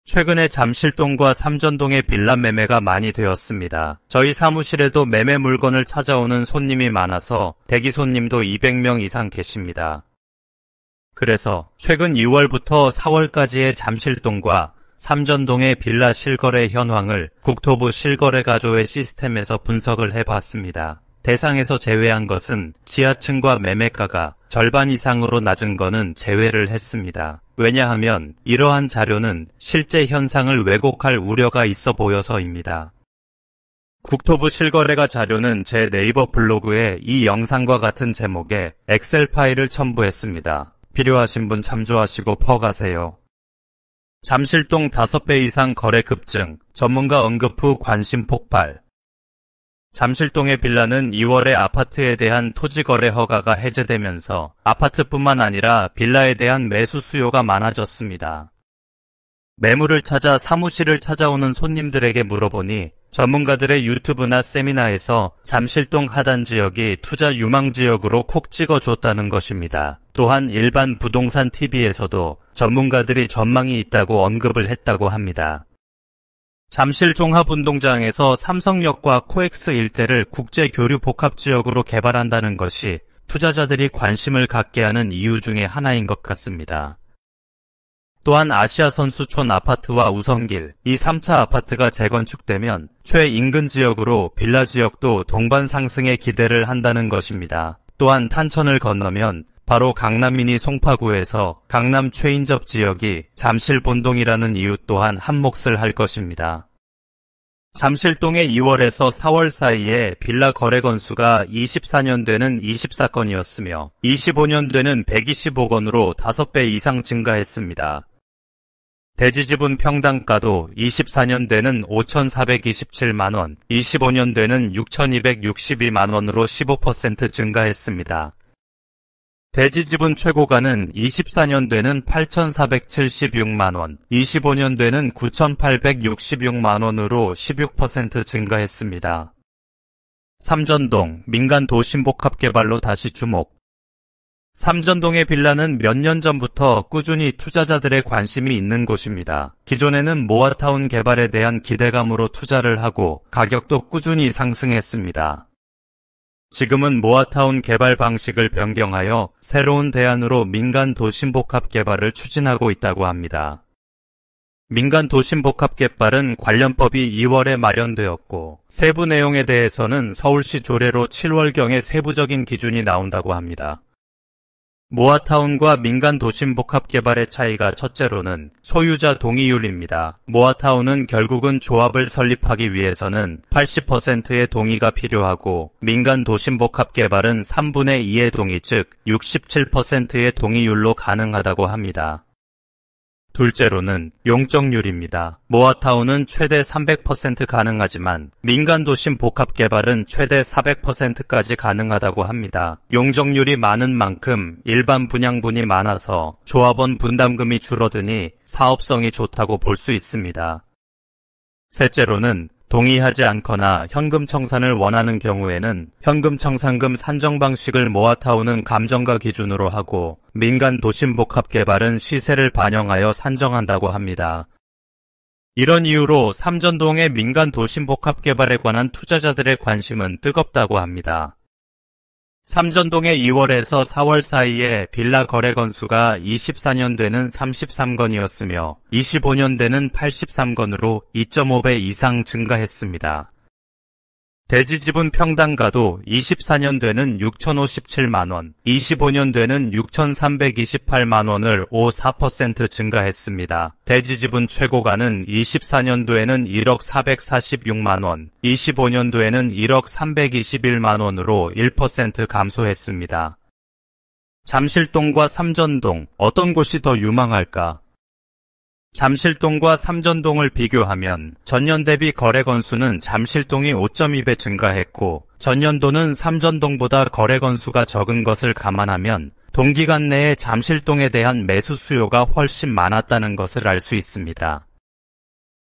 최근에 잠실동과 삼전동의 빌라 매매가 많이 되었습니다. 저희 사무실에도 매매 물건을 찾아오는 손님이 많아서 대기 손님도 200명 이상 계십니다. 그래서 최근 2월부터 4월까지의 잠실동과 삼전동의 빌라 실거래 현황을 국토부 실거래가조회 시스템에서 분석을 해봤습니다. 대상에서 제외한 것은 지하층과 매매가가 절반 이상으로 낮은 것은 제외를 했습니다. 왜냐하면 이러한 자료는 실제 현상을 왜곡할 우려가 있어 보여서입니다. 국토부 실거래가 자료는 제 네이버 블로그에 이 영상과 같은 제목의 엑셀 파일을 첨부했습니다. 필요하신 분 참조하시고 퍼가세요. 잠실동 5배 이상 거래 급증, 전문가 언급 후 관심 폭발. 잠실동의 빌라는 2월에 아파트에 대한 토지거래 허가가 해제되면서 아파트뿐만 아니라 빌라에 대한 매수 수요가 많아졌습니다. 매물을 찾아 사무실을 찾아오는 손님들에게 물어보니 전문가들의 유튜브나 세미나에서 잠실동 하단 지역이 투자 유망 지역으로 콕 찍어줬다는 것입니다. 또한 일반 부동산 TV에서도 전문가들이 전망이 있다고 언급을 했다고 합니다. 잠실 종합운동장에서 삼성역과 코엑스 일대를 국제교류 복합지역으로 개발한다는 것이 투자자들이 관심을 갖게 하는 이유 중에 하나인 것 같습니다. 또한 아시아선수촌 아파트와 우성길, 이 3차 아파트가 재건축되면 최인근 지역으로 빌라 지역도 동반 상승에 기대를 한다는 것입니다. 또한 탄천을 건너면 바로 강남 미니 송파구에서 강남 최인접 지역이 잠실 본동이라는 이유 또한 한몫을 할 것입니다. 잠실동의 2월에서 4월 사이에 빌라 거래 건수가 24년대는 24건이었으며 25년대는 125건으로 5배 이상 증가했습니다. 대지지분 평당가도 24년대는 5,427만원, 25년대는 6,262만원으로 15% 증가했습니다. 대지지분 최고가는 24년대는 8,476만원, 25년대는 9,866만원으로 16% 증가했습니다. 삼전동, 민간 도심복합개발로 다시 주목. 삼전동의 빌라는 몇 년 전부터 꾸준히 투자자들의 관심이 있는 곳입니다. 기존에는 모아타운 개발에 대한 기대감으로 투자를 하고 가격도 꾸준히 상승했습니다. 지금은 모아타운 개발 방식을 변경하여 새로운 대안으로 민간 도심복합 개발을 추진하고 있다고 합니다. 민간 도심복합 개발은 관련법이 2월에 마련되었고 세부 내용에 대해서는 서울시 조례로 7월경에 세부적인 기준이 나온다고 합니다. 모아타운과 민간 도심복합 개발의 차이가 첫째로는 소유자 동의율입니다. 모아타운은 결국은 조합을 설립하기 위해서는 80%의 동의가 필요하고 민간 도심복합 개발은 3분의 2의 동의 즉 67%의 동의율로 가능하다고 합니다. 둘째로는 용적률입니다. 모아타운은 최대 300% 가능하지만 민간 도심 복합 개발은 최대 400%까지 가능하다고 합니다. 용적률이 많은 만큼 일반 분양분이 많아서 조합원 분담금이 줄어드니 사업성이 좋다고 볼 수 있습니다. 셋째로는 동의하지 않거나 현금 청산을 원하는 경우에는 현금 청산금 산정 방식을 모아타운은 감정가 기준으로 하고 민간 도심복합개발은 시세를 반영하여 산정한다고 합니다. 이런 이유로 삼전동의 민간 도심복합개발에 관한 투자자들의 관심은 뜨겁다고 합니다. 삼전동의 2월에서 4월 사이에 빌라 거래 건수가 24년대는 33건이었으며 25년대는 83건으로 2.5배 이상 증가했습니다. 대지지분 평당가도 24년대는 6,057만원, 25년대는 6,328만원을 4% 증가했습니다. 대지지분 최고가는 24년도에는 1억 446만원, 25년도에는 1억 321만원으로 1% 감소했습니다. 잠실동과 삼전동, 어떤 곳이 더 유망할까? 잠실동과 삼전동을 비교하면 전년 대비 거래 건수는 잠실동이 5.2배 증가했고 전년도는 삼전동보다 거래 건수가 적은 것을 감안하면 동기간 내에 잠실동에 대한 매수 수요가 훨씬 많았다는 것을 알 수 있습니다.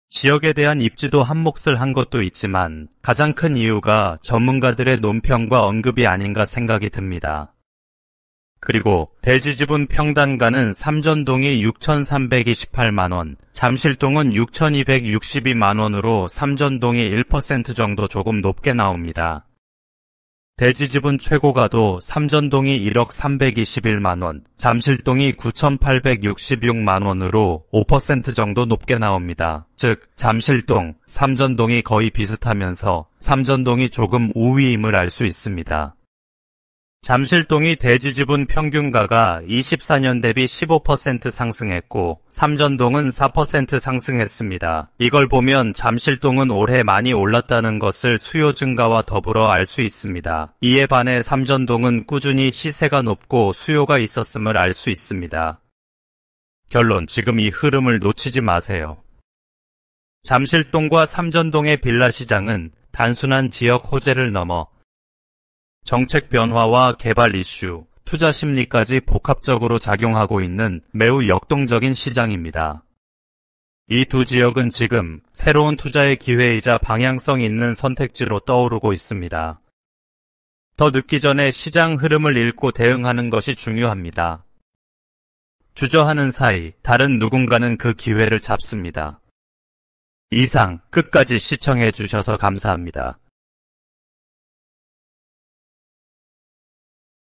지역에 대한 입지도 한몫을 한 것도 있지만 가장 큰 이유가 전문가들의 논평과 언급이 아닌가 생각이 듭니다. 그리고 대지지분 평단가는 삼전동이 6,328만원, 잠실동은 6,262만원으로 삼전동이 1% 정도 조금 높게 나옵니다. 대지지분 최고가도 삼전동이 1억 321만원, 잠실동이 9,866만원으로 5% 정도 높게 나옵니다. 즉, 잠실동, 삼전동이 거의 비슷하면서 삼전동이 조금 우위임을 알 수 있습니다. 잠실동이 대지지분 평균가가 24년 대비 15% 상승했고 삼전동은 4% 상승했습니다. 이걸 보면 잠실동은 올해 많이 올랐다는 것을 수요 증가와 더불어 알 수 있습니다. 이에 반해 삼전동은 꾸준히 시세가 높고 수요가 있었음을 알 수 있습니다. 결론, 지금 이 흐름을 놓치지 마세요. 잠실동과 삼전동의 빌라 시장은 단순한 지역 호재를 넘어 정책 변화와 개발 이슈, 투자 심리까지 복합적으로 작용하고 있는 매우 역동적인 시장입니다. 이 두 지역은 지금 새로운 투자의 기회이자 방향성 있는 선택지로 떠오르고 있습니다. 더 늦기 전에 시장 흐름을 읽고 대응하는 것이 중요합니다. 주저하는 사이 다른 누군가는 그 기회를 잡습니다. 이상 끝까지 시청해 주셔서 감사합니다.